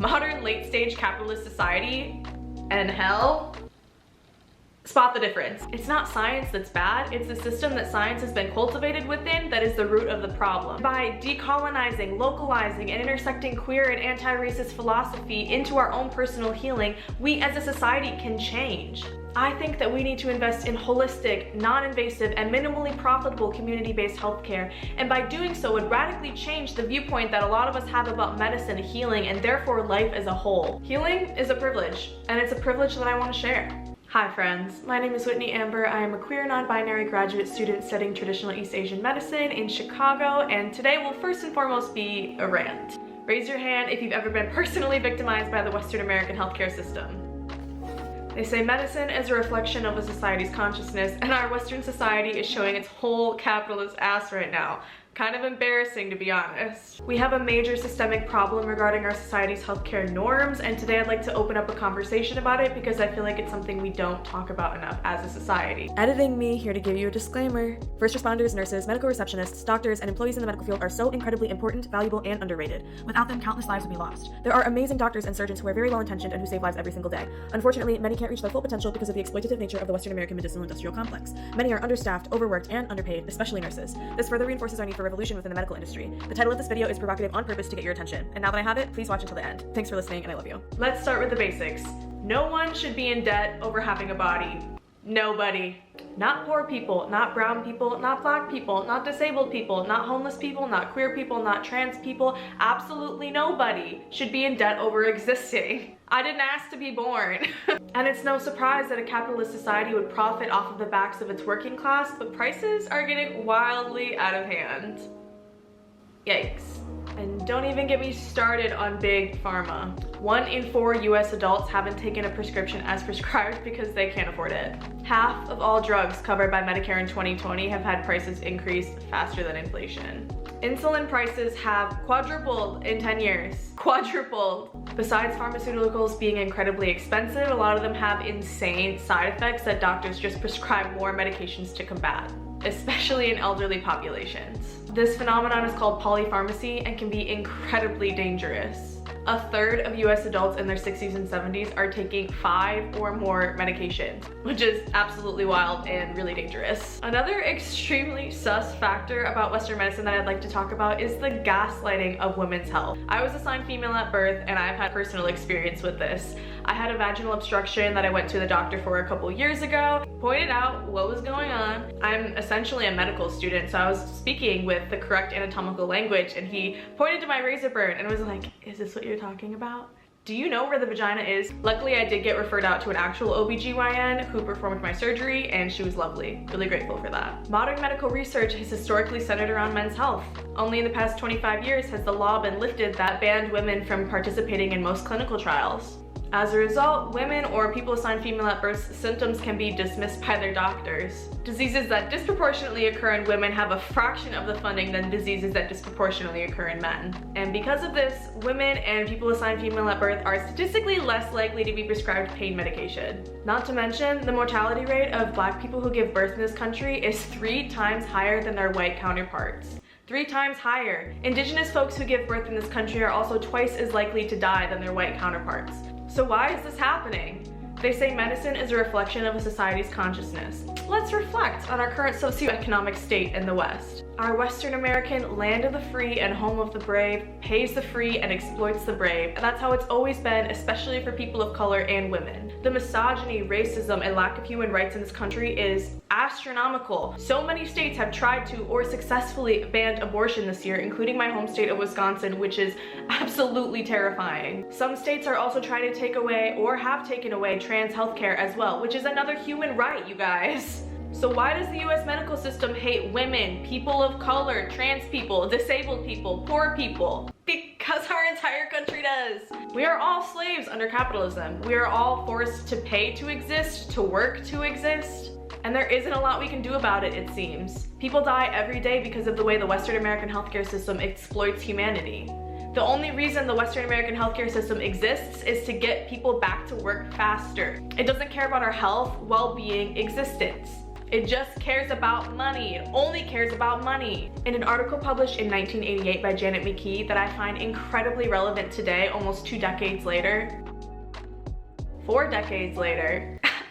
modern late-stage capitalist society and hell. Spot the difference. It's not science that's bad, it's the system that science has been cultivated within that is the root of the problem. By decolonizing, localizing, and intersecting queer and anti-racist philosophy into our own personal healing, we as a society can change. I think that we need to invest in holistic, non-invasive, and minimally profitable community-based healthcare, and by doing so would radically change the viewpoint that a lot of us have about medicine, healing, and therefore life as a whole. Healing is a privilege, and it's a privilege that I want to share. Hi friends, my name is Whitney Amber. I am a queer non-binary graduate student studying traditional East Asian medicine in Chicago, and today will first and foremost be a rant. Raise your hand if you've ever been personally victimized by the Western American healthcare system. They say medicine is a reflection of a society's consciousness, and our Western society is showing its whole capitalist ass right now. Kind of embarrassing, to be honest. We have a major systemic problem regarding our society's healthcare norms, and today I'd like to open up a conversation about it because I feel like it's something we don't talk about enough as a society. Editing me here to give you a disclaimer. First responders, nurses, medical receptionists, doctors, and employees in the medical field are so incredibly important, valuable, and underrated. Without them, countless lives would be lost. There are amazing doctors and surgeons who are very well intentioned and who save lives every single day. Unfortunately, many can't reach their full potential because of the exploitative nature of the Western American medicinal industrial complex. Many are understaffed, overworked, and underpaid, especially nurses. This further reinforces our need for revolution within the medical industry. The title of this video is provocative on purpose to get your attention. And now that I have it, please watch until the end. Thanks for listening, and I love you. Let's start with the basics. No one should be in debt over having a body. Nobody. Not poor people, not brown people, not black people, not disabled people, not homeless people, not queer people, not trans people. Absolutely nobody should be in debt over existing. I didn't ask to be born. And it's no surprise that a capitalist society would profit off of the backs of its working class, but prices are getting wildly out of hand. Yikes. And don't even get me started on big pharma. 1 in 4 US adults haven't taken a prescription as prescribed because they can't afford it. Half of all drugs covered by Medicare in 2020 have had prices increase faster than inflation. Insulin prices have quadrupled in 10 years. Quadrupled. Besides pharmaceuticals being incredibly expensive, a lot of them have insane side effects that doctors just prescribe more medications to combat, especially in elderly populations. This phenomenon is called polypharmacy and can be incredibly dangerous. A third of US adults in their 60s and 70s are taking 5 or more medications, which is absolutely wild and really dangerous. Another extremely sus factor about Western medicine that I'd like to talk about is the gaslighting of women's health. I was assigned female at birth, and I've had personal experience with this. I had a vaginal obstruction that I went to the doctor for a couple years ago, pointed out what was going on. I'm essentially a medical student, so I was speaking with the correct anatomical language, and he pointed to my razor burn and was like, "Is this what you're talking about? Do you know where the vagina is?" Luckily, I did get referred out to an actual OBGYN who performed my surgery, and she was lovely. Really grateful for that. Modern medical research has historically centered around men's health. Only in the past 25 years has the law been lifted that banned women from participating in most clinical trials. As a result, women or people assigned female at birth symptoms can be dismissed by their doctors. Diseases that disproportionately occur in women have a fraction of the funding than diseases that disproportionately occur in men. And because of this, women and people assigned female at birth are statistically less likely to be prescribed pain medication. Not to mention, the mortality rate of black people who give birth in this country is 3 times higher than their white counterparts. 3 times higher. Indigenous folks who give birth in this country are also twice as likely to die than their white counterparts. So why is this happening? They say medicine is a reflection of a society's consciousness. Let's reflect on our current socioeconomic state in the West. Our Western American land of the free and home of the brave pays the free and exploits the brave, and that's how it's always been, especially for people of color and women. The misogyny, racism, and lack of human rights in this country is astronomical. So many states have tried to or successfully banned abortion this year, including my home state of Wisconsin, which is absolutely terrifying. Some states are also trying to take away or have taken away trans healthcare as well, which is another human right, you guys. So why does the US medical system hate women, people of color, trans people, disabled people, poor people? Because our entire country does. We are all slaves under capitalism. We are all forced to pay to exist, to work to exist. And there isn't a lot we can do about it, it seems. People die every day because of the way the Western American healthcare system exploits humanity. The only reason the Western American healthcare system exists is to get people back to work faster. It doesn't care about our health, well-being, existence. It just cares about money. It only cares about money. In an article published in 1988 by Janet McKee that I find incredibly relevant today, almost 4 decades later,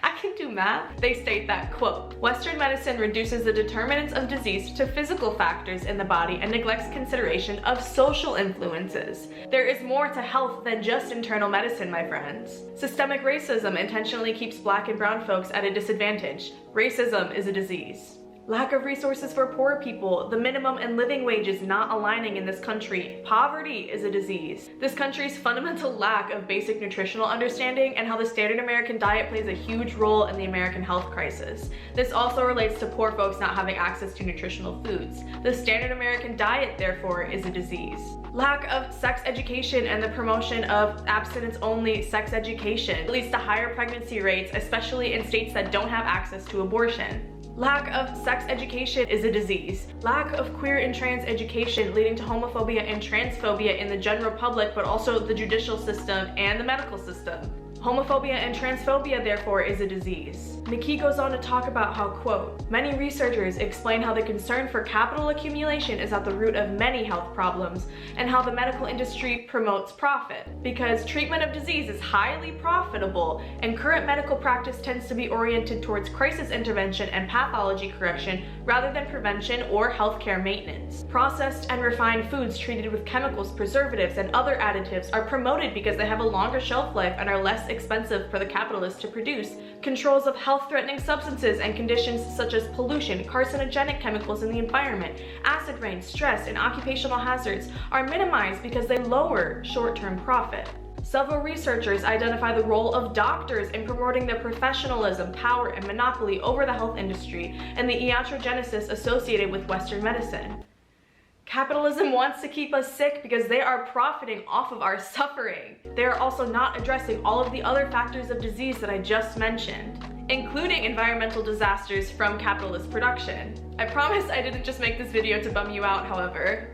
I can do math. They state that, quote, Western medicine reduces the determinants of disease to physical factors in the body and neglects consideration of social influences. There is more to health than just internal medicine, my friends. Systemic racism intentionally keeps Black and brown folks at a disadvantage. Racism is a disease. Lack of resources for poor people, the minimum and living wages not aligning in this country. Poverty is a disease. This country's fundamental lack of basic nutritional understanding and how the standard American diet plays a huge role in the American health crisis. This also relates to poor folks not having access to nutritional foods. The standard American diet, therefore, is a disease. Lack of sex education and the promotion of abstinence-only sex education leads to higher pregnancy rates, especially in states that don't have access to abortion. Lack of sex education is a disease. Lack of queer and trans education leading to homophobia and transphobia in the general public, but also the judicial system and the medical system. Homophobia and transphobia, therefore, is a disease. McKee goes on to talk about how, quote, many researchers explain how the concern for capital accumulation is at the root of many health problems and how the medical industry promotes profit. Because treatment of disease is highly profitable and current medical practice tends to be oriented towards crisis intervention and pathology correction rather than prevention or healthcare maintenance. Processed and refined foods treated with chemicals, preservatives, and other additives are promoted because they have a longer shelf life and are less expensive for the capitalist to produce. Controls of health-threatening substances and conditions such as pollution, carcinogenic chemicals in the environment, acid rain, stress, and occupational hazards are minimized because they lower short-term profit. Several researchers identify the role of doctors in promoting their professionalism, power, and monopoly over the health industry and the iatrogenesis associated with Western medicine. Capitalism wants to keep us sick because they are profiting off of our suffering. They are also not addressing all of the other factors of disease that I just mentioned, including environmental disasters from capitalist production. I promise I didn't just make this video to bum you out, however.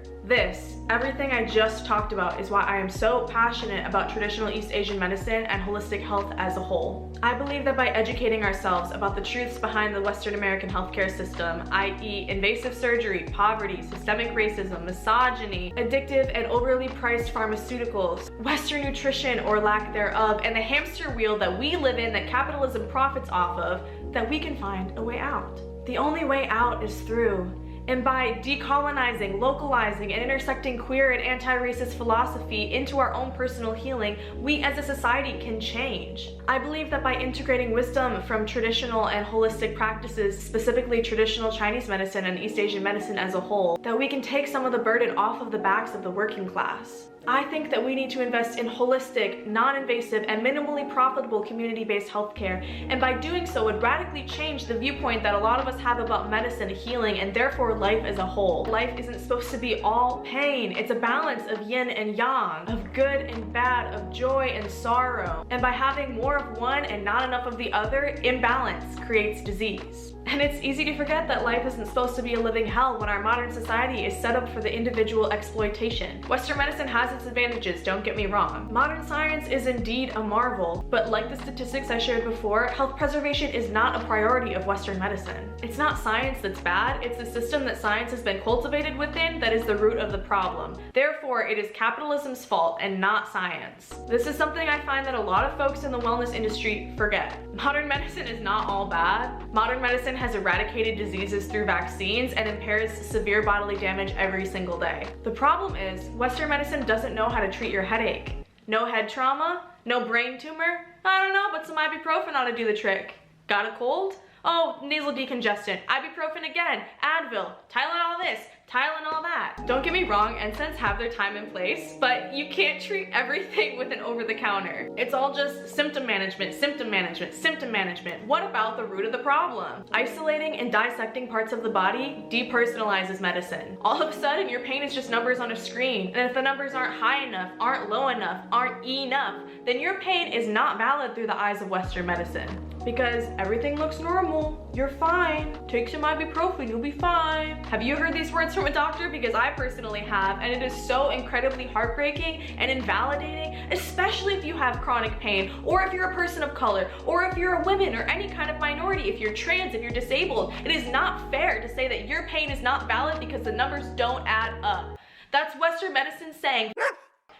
Everything I just talked about is why I am so passionate about traditional East Asian medicine and holistic health as a whole. I believe that by educating ourselves about the truths behind the Western American healthcare system, i.e. invasive surgery, poverty, systemic racism, misogyny, addictive and overly priced pharmaceuticals, Western nutrition or lack thereof, and the hamster wheel that we live in that capitalism profits off of, that we can find a way out. The only way out is through. And by decolonizing, localizing, and intersecting queer and anti-racist philosophy into our own personal healing, we as a society can change. I believe that by integrating wisdom from traditional and holistic practices, specifically traditional Chinese medicine and East Asian medicine as a whole, that we can take some of the burden off of the backs of the working class. I think that we need to invest in holistic, non-invasive, and minimally profitable community-based healthcare, and by doing so would radically change the viewpoint that a lot of us have about medicine, healing, and therefore life as a whole. Life isn't supposed to be all pain. It's a balance of yin and yang, of good and bad, of joy and sorrow. And by having more of one and not enough of the other, imbalance creates disease. And it's easy to forget that life isn't supposed to be a living hell when our modern society is set up for the individual exploitation. Western medicine has its advantages, don't get me wrong. Modern science is indeed a marvel, but like the statistics I shared before, health preservation is not a priority of Western medicine. It's not science that's bad, it's the system that science has been cultivated within that is the root of the problem. Therefore, it is capitalism's fault and not science. This is something I find that a lot of folks in the wellness industry forget. Modern medicine is not all bad. Modern medicine has eradicated diseases through vaccines and impairs severe bodily damage every single day. The problem is, Western medicine doesn't know how to treat your headache. No head trauma? No brain tumor? I don't know, but some ibuprofen ought to do the trick. Got a cold? Oh, nasal decongestant, ibuprofen again, Advil, Tylenol this, Tylenol that. Don't get me wrong, NSAIDs have their time and place, but you can't treat everything with an over-the-counter. It's all just symptom management, symptom management, symptom management. What about the root of the problem? Isolating and dissecting parts of the body depersonalizes medicine. All of a sudden, your pain is just numbers on a screen, and if the numbers aren't high enough, aren't low enough, aren't enough, then your pain is not valid through the eyes of Western medicine. Because everything looks normal, you're fine. Take some ibuprofen, you'll be fine. Have you heard these words from a doctor, because I personally have, and it is so incredibly heartbreaking and invalidating, especially if you have chronic pain, or if you're a person of color, or if you're a woman or any kind of minority, if you're trans, if you're disabled. It is not fair to say that your pain is not valid because the numbers don't add up. That's Western medicine saying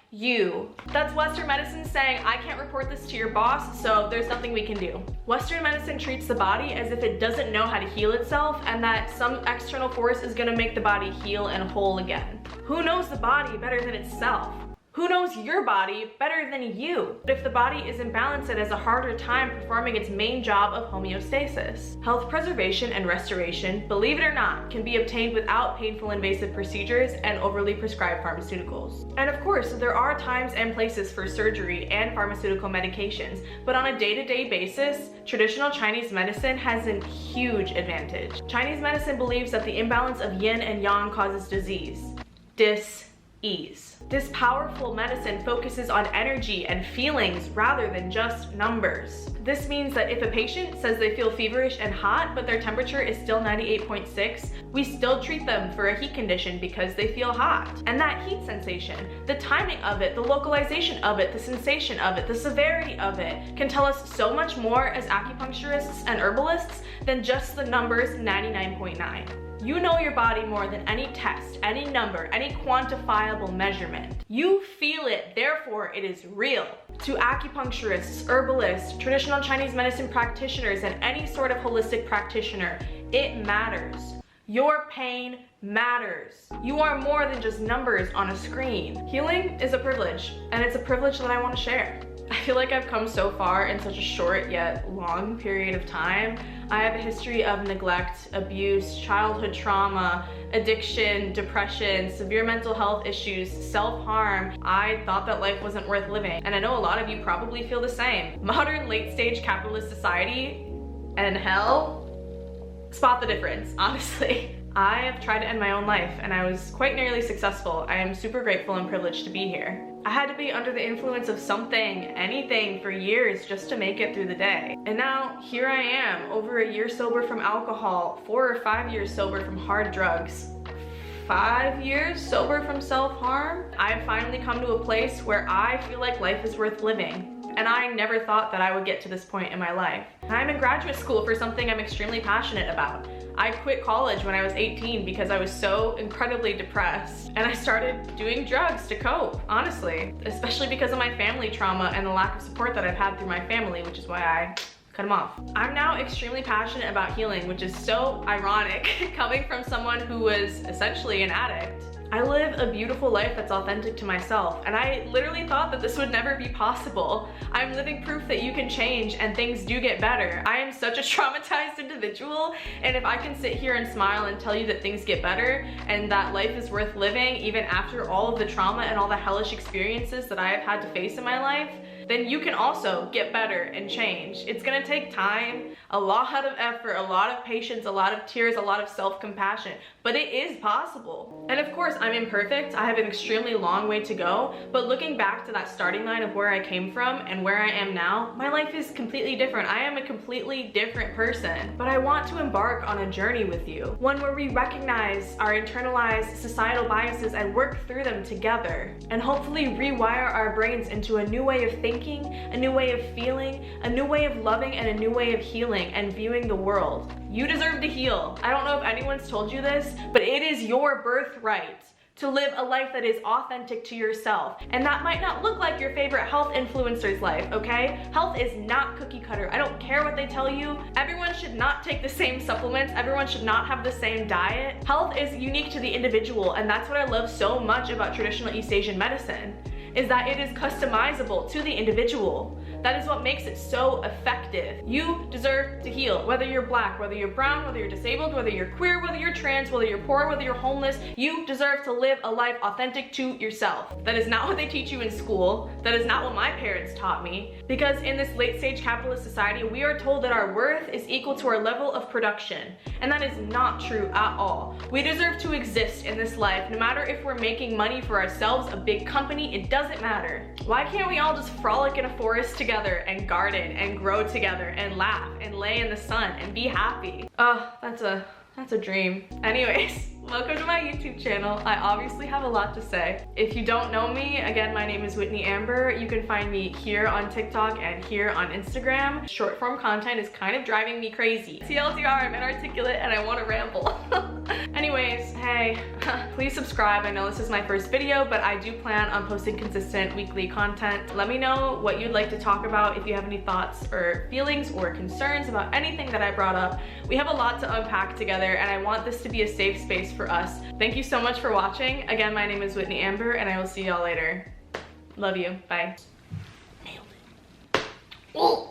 you. That's Western medicine saying, I can't report this to your boss, so there's nothing we can do. Western medicine treats the body as if it doesn't know how to heal itself, and that some external force is gonna make the body heal and whole again. Who knows the body better than itself? Who knows your body better than you? But if the body is imbalanced, it has a harder time performing its main job of homeostasis. Health preservation and restoration, believe it or not, can be obtained without painful invasive procedures and overly prescribed pharmaceuticals. And of course, there are times and places for surgery and pharmaceutical medications, but on a day-to-day basis, traditional Chinese medicine has a huge advantage. Chinese medicine believes that the imbalance of yin and yang causes disease. Dis-ease. This powerful medicine focuses on energy and feelings rather than just numbers. This means that if a patient says they feel feverish and hot, but their temperature is still 98.6, we still treat them for a heat condition because they feel hot. And that heat sensation, the timing of it, the localization of it, the sensation of it, the severity of it, can tell us so much more as acupuncturists and herbalists than just the numbers 99.9. You know your body more than any test, any number, any quantifiable measurement. You feel it, therefore it is real. To acupuncturists, herbalists, traditional Chinese medicine practitioners, and any sort of holistic practitioner, it matters. Your pain matters. You are more than just numbers on a screen. Healing is a privilege, and it's a privilege that I want to share. I feel like I've come so far in such a short yet long period of time. I have a history of neglect, abuse, childhood trauma, addiction, depression, severe mental health issues, self-harm. I thought that life wasn't worth living, and I know a lot of you probably feel the same. Modern late-stage capitalist society and hell, spot the difference, honestly. I have tried to end my own life, and I was quite nearly successful. I am super grateful and privileged to be here. I had to be under the influence of something, anything, for years just to make it through the day. And now, here I am, over a year sober from alcohol, 4 or 5 years sober from hard drugs, 5 years sober from self-harm. I've finally come to a place where I feel like life is worth living. And I never thought that I would get to this point in my life. I'm in graduate school for something I'm extremely passionate about. I quit college when I was 18 because I was so incredibly depressed, and I started doing drugs to cope, honestly, especially because of my family trauma and the lack of support that I've had through my family, which is why I cut them off. I'm now extremely passionate about healing, which is so ironic coming from someone who was essentially an addict. I live a beautiful life that's authentic to myself, and I literally thought that this would never be possible. I'm living proof that you can change and things do get better. I am such a traumatized individual, and if I can sit here and smile and tell you that things get better and that life is worth living even after all of the trauma and all the hellish experiences that I have had to face in my life, then you can also get better and change. It's gonna take time, a lot of effort, a lot of patience, a lot of tears, a lot of self-compassion, but it is possible. And of course, I'm imperfect. I have an extremely long way to go, but looking back to that starting line of where I came from and where I am now, my life is completely different. I am a completely different person, but I want to embark on a journey with you, one where we recognize our internalized societal biases and work through them together, and hopefully rewire our brains into a new way of thinking, a new way of feeling, a new way of loving, and a new way of healing and viewing the world. You deserve to heal. I don't know if anyone's told you this, but it is your birthright to live a life that is authentic to yourself. And that might not look like your favorite health influencer's life, okay? Health is not cookie cutter. I don't care what they tell you. Everyone should not take the same supplements. Everyone should not have the same diet. Health is unique to the individual, and that's what I love so much about traditional East Asian medicine, is that it is customizable to the individual. That is what makes it so effective. You deserve to heal, whether you're black, whether you're brown, whether you're disabled, whether you're queer, whether you're trans, whether you're poor, whether you're homeless. You deserve to live a life authentic to yourself. That is not what they teach you in school. That is not what my parents taught me. Because in this late stage capitalist society, we are told that our worth is equal to our level of production. And that is not true at all. We deserve to exist in this life, no matter if we're making money for ourselves, a big company, it doesn't matter. Why can't we all just frolic in a forest together and garden and grow together and laugh and lay in the sun and be happy? Oh, that's a dream. Anyways, Welcome to my YouTube channel. I obviously have a lot to say. If you don't know me, again, my name is Whitney Amber. You can find me here on TikTok and here on Instagram. Short form content is kind of driving me crazy. TLDR, I'm inarticulate and I want to ramble. Anyways, hey, please subscribe. I know this is my first video, but I do plan on posting consistent weekly content. Let me know what you'd like to talk about, if you have any thoughts or feelings or concerns about anything that I brought up. We have a lot to unpack together and I want this to be a safe space for us. Thank you so much for watching. Again, my name is Whitney Amber and I will see y'all later. Love you. Bye. Nailed it.